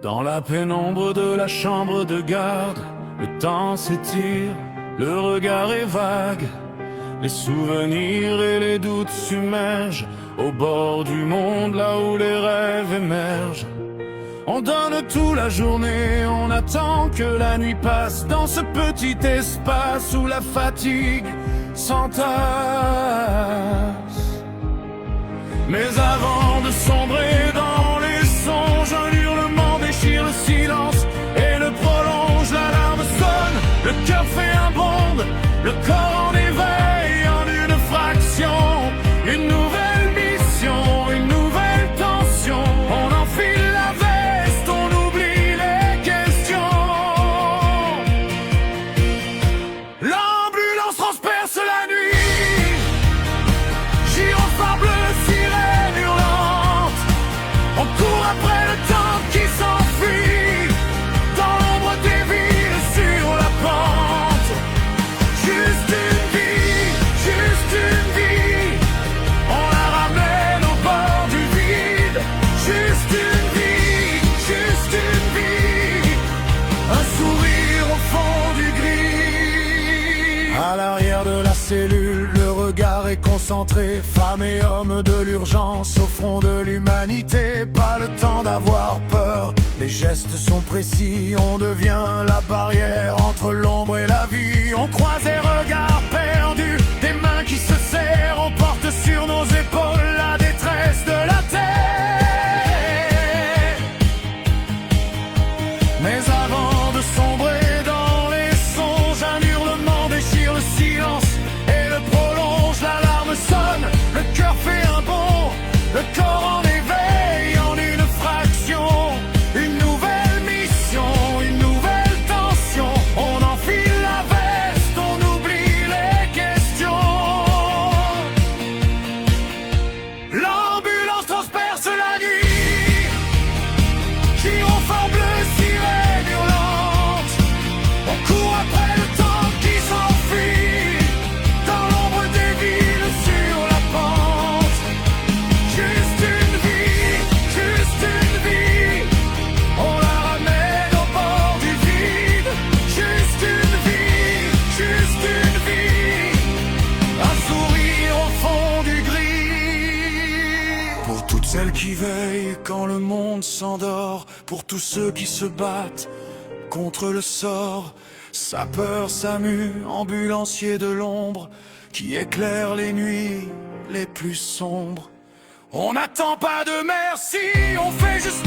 Dans la pénombre de la chambre de garde, le temps s'étire, le regard est vague. Les souvenirs et les doutes submergent au bord du monde, là où les rêves émergent. On donne tout la journée, on attend que la nuit passe dans ce petit espace où la fatigue s'entasse. Mais avant de sombrer dans les songes, un hurlement déchire le silence et le prolonge. L'alarme sonne, le cœur fait un bond, le corps en éveil en une fraction. Une nouvelle mission, une nouvelle tension. On enfile la veste, on oublie les questions. L'ambulance transperce la nuit, gyrophare bleu, sirène hurlante. On court après le temps qui s'enfuit dans l'ombre des villes sur la pente. Juste une vie, juste une vie. On la ramène au bord du vide. Juste une vie, juste une vie. Un sourire au fond du gris. À l'arrière de la cellule, le regard est concentré. Femmes et hommes de l'urgence au front de l'humanité. Pas le temps d'avoir peur, les gestes sont précis. On devient la barrière entre l'ombre et la vie. On croise des regards perdus, des mains qui se serrent. On porte sur nos épaules la détresse de la terre. Mais avant de sombrer dans les songes, un hurlement déchire le silence et le prolonge. L'alarme sonne, le cœur fait un bond, le corps en éveil en une fraction. Une nouvelle mission, une nouvelle tension. On enfile la veste, on oublie les questions. L'ambulance transperce la nuit, gyrophare bleu, sirène hurlante. On court après le temps qui s'enfuit dans l'ombre des villes sur la pente. Juste une vie, juste une vie. On la ramène au bord du vide. Juste une vie, juste une vie. Un sourire au fond du gris. Pour toutes celles qui veillent quand le monde s'endort. Pour tous ceux qui se battent contre le sort. Sapeurs, SAMU, ambulanciers de l'ombre qui éclairent les nuits les plus sombres. On n'attend pas de merci, on fait juste